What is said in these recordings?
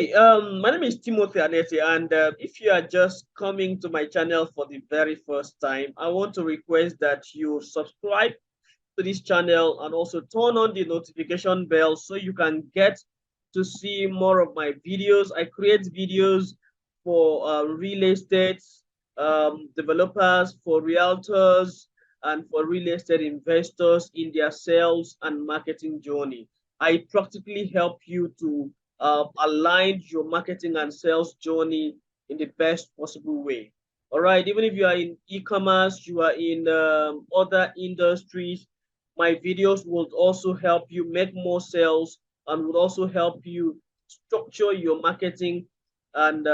My name is Timothy Anete, and if you are just coming to my channel for the very first time, I want to request that you subscribe to this channel and also turn on the notification bell so you can get to see more of my videos. I create videos for real estate developers, for realtors, and for real estate investors in their sales and marketing journey. I practically help you to align your marketing and sales journey in the best possible way. All right, even if you are in e-commerce, you are in other industries, my videos will also help you make more sales and would also help you structure your marketing and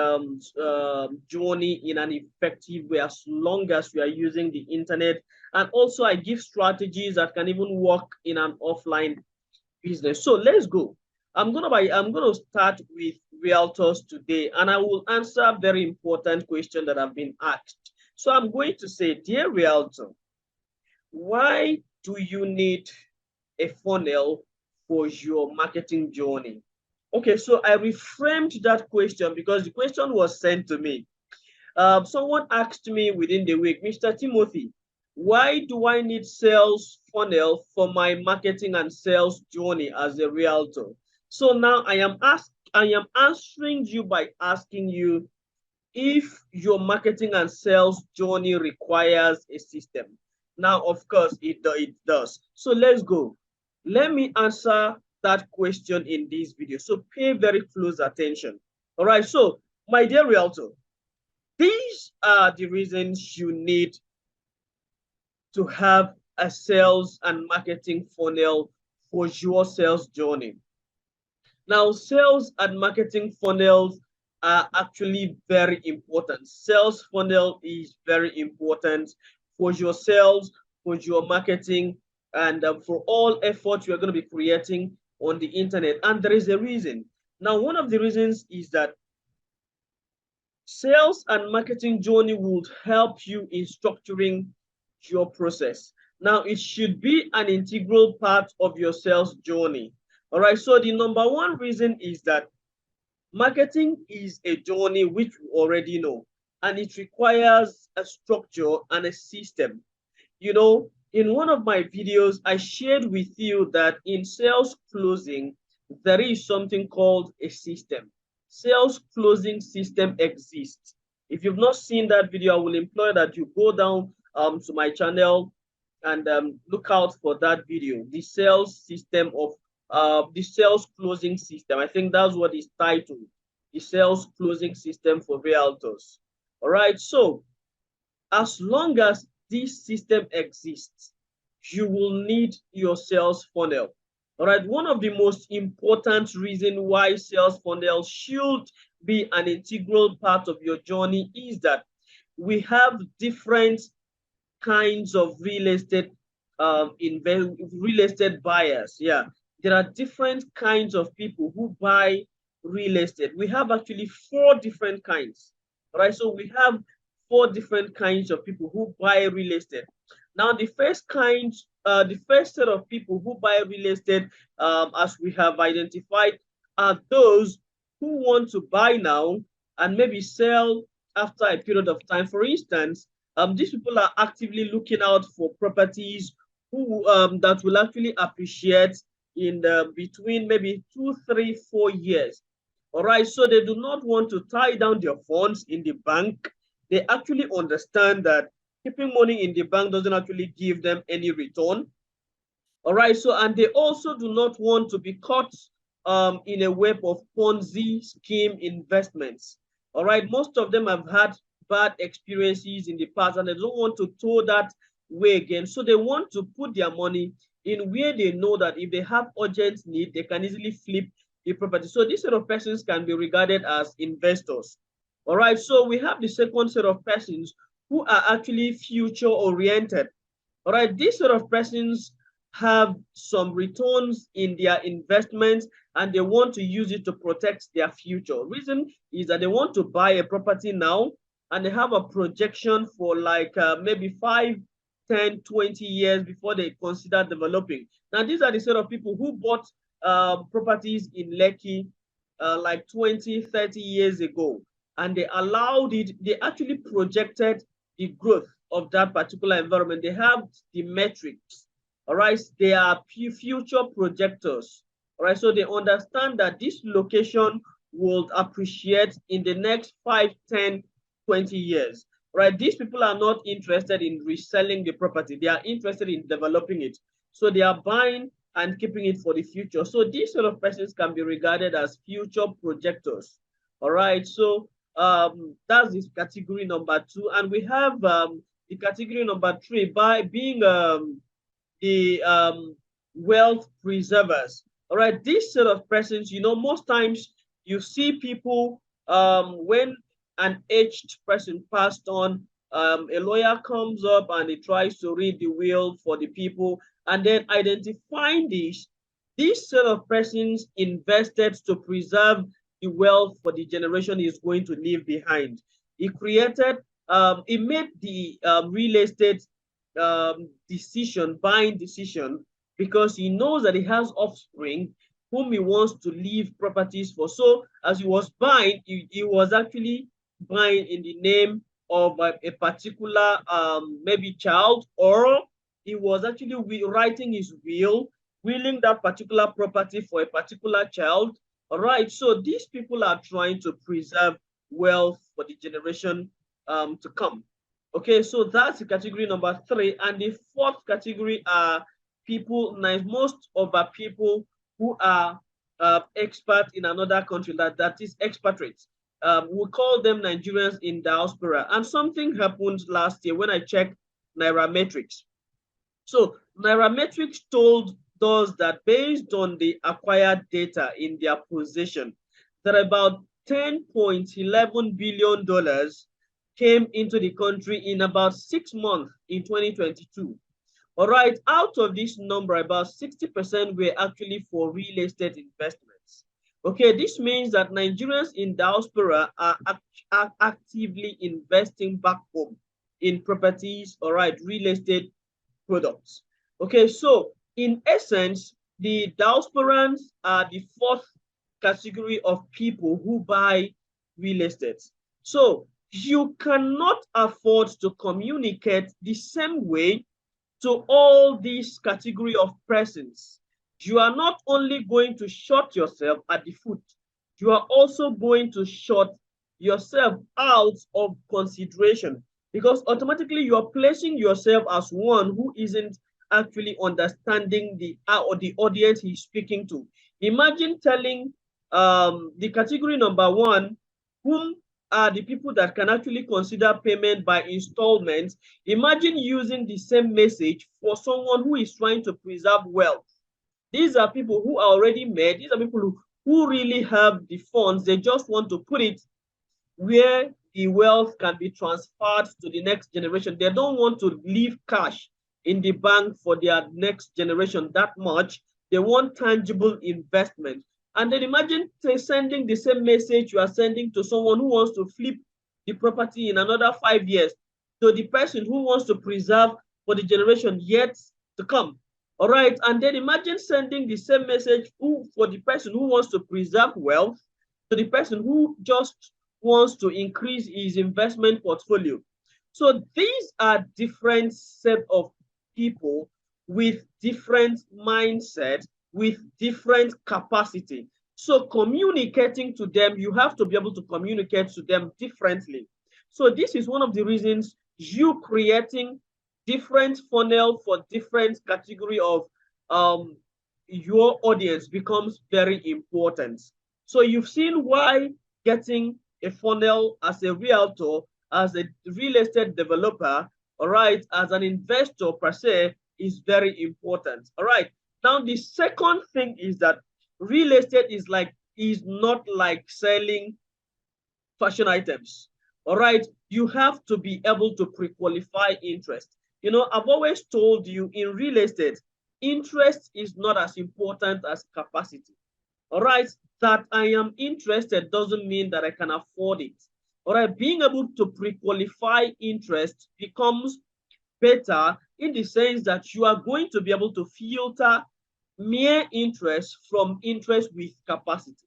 journey in an effective way as long as you are using the internet. And also, I give strategies that can even work in an offline business. So let's go. I'm gonna start with realtors today, and I will answer a very important question that have been asked. So I'm going to say, dear realtor, why do you need a funnel for your marketing journey? Okay, so I reframed that question because the question was sent to me. Someone asked me within the week, Mr. Timothy, why do I need sales funnel for my marketing and sales journey as a realtor? So now I am answering you by asking you if your marketing and sales journey requires a system. Now, of course, it does. So let's go. Let me answer that question in this video. So pay very close attention. All right. So, my dear realtor, these are the reasons you need to have a sales and marketing funnel for your sales journey. Now, sales and marketing funnels are actually very important. Sales funnel is very important for your sales, for your marketing, and for all efforts you're going to be creating on the internet. And there is a reason. Now, one of the reasons is that sales and marketing journey would help you in structuring your process. Now, it should be an integral part of your sales journey. All right. So the number one reason is that marketing is a journey which we already know, and it requires a structure and a system. You know, in one of my videos, I shared with you that in sales closing, there is something called a system. Sales closing system exists. If you've not seen that video, I will implore that you go down to my channel and look out for that video. The sales closing system. I think that's what is titled, the sales closing system for realtors. All right. So as long as this system exists, you will need your sales funnel. All right. One of the most important reasons why sales funnel should be an integral part of your journey is that we have different kinds of real estate buyers. Yeah, there are different kinds of people who buy real estate. We have actually four different kinds. All right, so we have four different kinds of people who buy real estate. Now, the first set of people who buy real estate, as we have identified, are those who want to buy now and maybe sell after a period of time. For instance, these people are actively looking out for properties who that will actually appreciate in between maybe 2, 3, 4 years. All right, so they do not want to tie down their funds in the bank. They actually understand that keeping money in the bank doesn't actually give them any return. All right, so and they also do not want to be caught in a web of Ponzi scheme investments. All right, most of them have had bad experiences in the past and they don't want to toe that way again. So they want to put their money in where they know that if they have urgent need, they can easily flip the property. So this set of persons can be regarded as investors. All right, so we have the second set of persons who are actually future oriented. All right, this set of persons have some returns in their investments and they want to use it to protect their future. Reason is that they want to buy a property now and they have a projection for like maybe 5, 10, 20 years before they consider developing. Now, these are the set of people who bought properties in Lekki like 20, 30 years ago, and they allowed it, they actually projected the growth of that particular environment. They have the metrics, all right? They are future projectors, all right? So they understand that this location will appreciate in the next 5, 10, 20 years, right? These people are not interested in reselling the property. They are interested in developing it. So they are buying and keeping it for the future. So these sort of persons can be regarded as future projectors. All right. So that's this category number 2. And we have the category number 3 by being the wealth preservers. All right. These sort of persons, you know, most times you see people when an aged person passed on, a lawyer comes up and he tries to read the will for the people, and then identifying these set of persons invested to preserve the wealth for the generation he is going to leave behind. He created, he made the real estate buying decision, because he knows that he has offspring whom he wants to leave properties for. So as he was buying, he was actually buying in the name of a particular maybe child, or he was actually writing his will, willing that particular property for a particular child. All right, so these people are trying to preserve wealth for the generation to come. Okay, so that's the category number 3. And the 4th category are people, most of our people who are expat in another country, that is expatriates. We call them Nigerians in diaspora. And something happened last year when I checked Nairametrics. So Nairametrics told us that based on the acquired data in their possession, that about $10.11 billion came into the country in about 6 months in 2022. All right, out of this number, about 60% were actually for real estate investments. Okay, this means that Nigerians in diaspora are actively investing back home in properties, all right, real estate products. Okay, so in essence, the diasporans are the 4th category of people who buy real estate. So you cannot afford to communicate the same way to all these category of persons. You are not only going to shut yourself at the foot, you are also going to shut yourself out of consideration, because automatically you are placing yourself as one who isn't actually understanding the audience he's speaking to. Imagine telling the category number 1, whom are the people that can actually consider payment by installments. Imagine using the same message for someone who is trying to preserve wealth. These are people who are already made. These are people who really have the funds. They just want to put it where the wealth can be transferred to the next generation. They don't want to leave cash in the bank for their next generation that much. They want tangible investment. And then imagine sending the same message you are sending to someone who wants to flip the property in another 5 years, to the person who wants to preserve for the generation yet to come. All right. And then imagine sending the same message for the person who wants to preserve wealth to the person who just wants to increase his investment portfolio. So these are different set of people with different mindset, with different capacity. So communicating to them, you have to be able to communicate to them differently. So this is one of the reasons you creating different funnel for different category of your audience becomes very important. So you've seen why getting a funnel as a realtor, as a real estate developer, all right, as an investor per se, is very important. All right. Now, the second thing is that real estate is not like selling fashion items. All right. You have to be able to pre-qualify interest. You know, I've always told you in real estate, interest is not as important as capacity. All right. That I am interested doesn't mean that I can afford it. All right. Being able to pre-qualify interest becomes better in the sense that you are going to be able to filter mere interest from interest with capacity.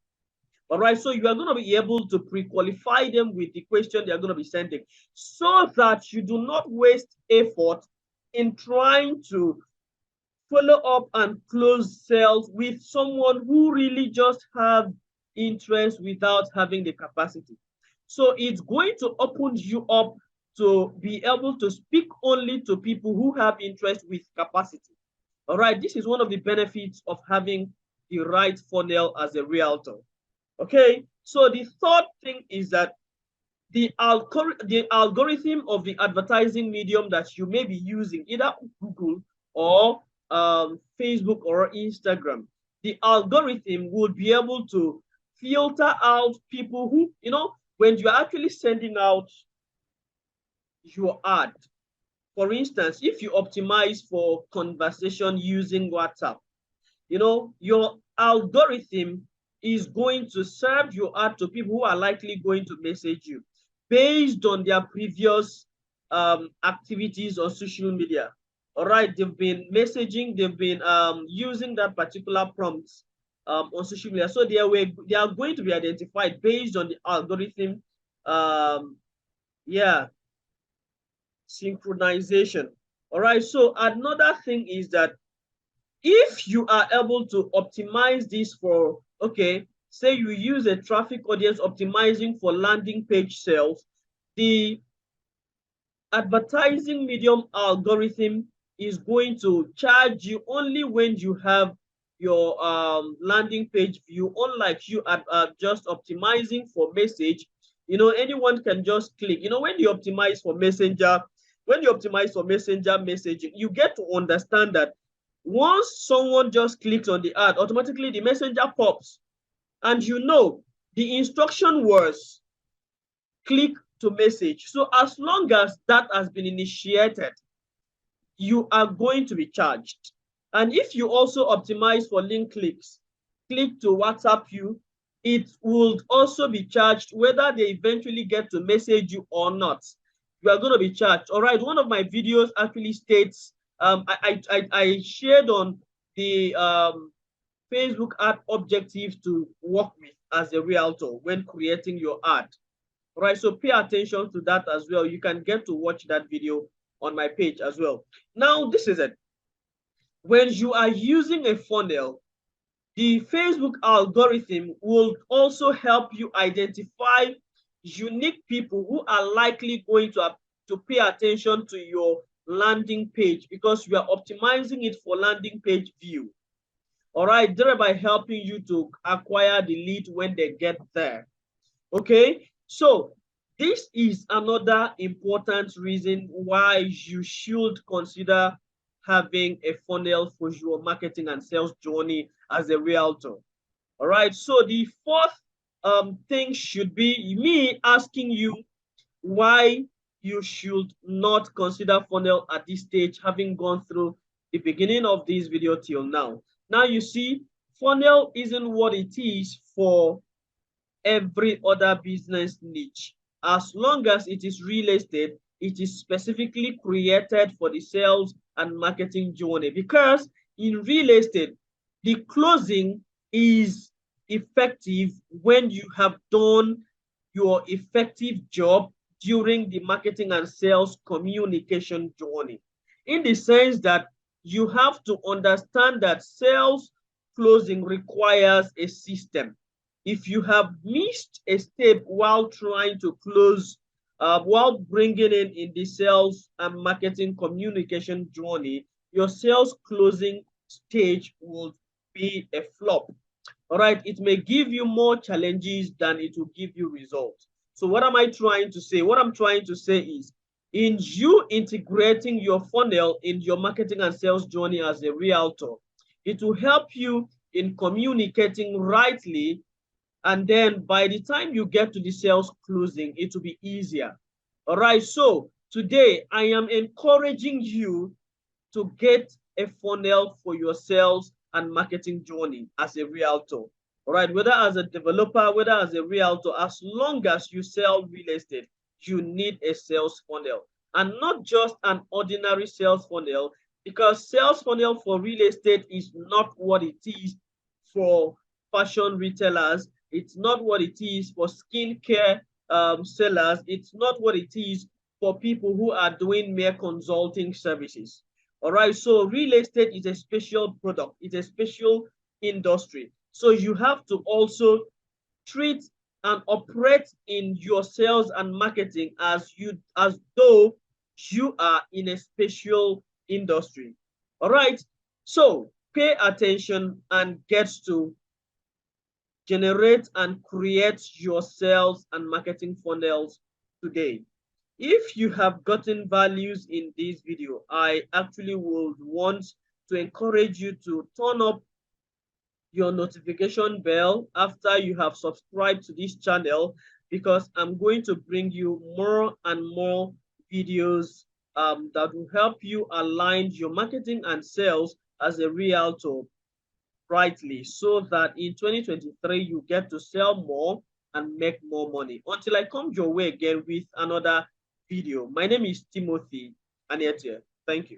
All right, so you are going to be able to pre-qualify them with the question they are going to be sending so that you do not waste effort in trying to follow up and close sales with someone who really just have interest without having the capacity. So it's going to open you up to be able to speak only to people who have interest with capacity. All right, this is one of the benefits of having the right funnel as a realtor. Okay, so the third thing is that the algorithm of the advertising medium that you may be using, either Google or Facebook or Instagram, the algorithm will be able to filter out people who, when you're actually sending out your ad, for instance, if you optimize for conversation using WhatsApp, your algorithm is going to serve your ad to people who are likely going to message you based on their previous activities on social media. All right, they've been messaging, they've been using that particular prompts on social media. So they are going to be identified based on the algorithm, yeah, synchronization. All right, so another thing is that if you are able to optimize this for, okay, say you use a traffic audience optimizing for landing page sales, the advertising medium algorithm is going to charge you only when you have your landing page view, unlike you at just optimizing for message. Anyone can just click. When you optimize for messenger, messaging, you get to understand that once someone just clicks on the ad, automatically the messenger pops, and the instruction was click to message. So as long as that has been initiated, you are going to be charged. And if you also optimize for link clicks, click to WhatsApp you, it would also be charged whether they eventually get to message you or not. You are going to be charged. All right. One of my videos actually states, I shared on the Facebook ad objectives to work with as a realtor when creating your ad. All right, so pay attention to that as well. You can get to watch that video on my page as well. Now, this is it. When you are using a funnel, the Facebook algorithm will also help you identify unique people who are likely going to pay attention to your landing page because you are optimizing it for landing page view. All right, thereby helping you to acquire the lead when they get there. Okay, so this is another important reason why you should consider having a funnel for your marketing and sales journey as a realtor. All right, so the fourth thing should be me asking you why you should not consider funnel at this stage, having gone through the beginning of this video till now. Now you see, funnel isn't what it is for every other business niche. As long as it is real estate, it is specifically created for the sales and marketing journey, because in real estate, the closing is effective when you have done your effective job during the marketing and sales communication journey, in the sense that you have to understand that sales closing requires a system. If you have missed a step while trying to close, while bringing in the sales and marketing communication journey, your sales closing stage will be a flop. All right, it may give you more challenges than it will give you results. So what am I trying to say? What I'm trying to say is, in you integrating your funnel in your marketing and sales journey as a realtor, it will help you in communicating rightly, and then by the time you get to the sales closing, it will be easier. All right, so today I am encouraging you to get a funnel for your sales and marketing journey as a realtor. All right, whether as a developer, whether as a realtor, as long as you sell real estate, you need a sales funnel, and not just an ordinary sales funnel, because sales funnel for real estate is not what it is for fashion retailers It's not what it is for skincare sellers. It's not what it is for people who are doing mere consulting services. All right. So real estate is a special product. It's a special industry. So you have to also treat and operate in your sales and marketing as though you are in a special industry. All right. So pay attention and get to generate and create your sales and marketing funnels today. If you have gotten values in this video, I actually would want to encourage you to turn up your notification bell after you have subscribed to this channel, because I'm going to bring you more and more videos that will help you align your marketing and sales as a realtor rightly, so that in 2023 you get to sell more and make more money. Until I come your way again with another video, my name is Timothy Anietia. Thank you.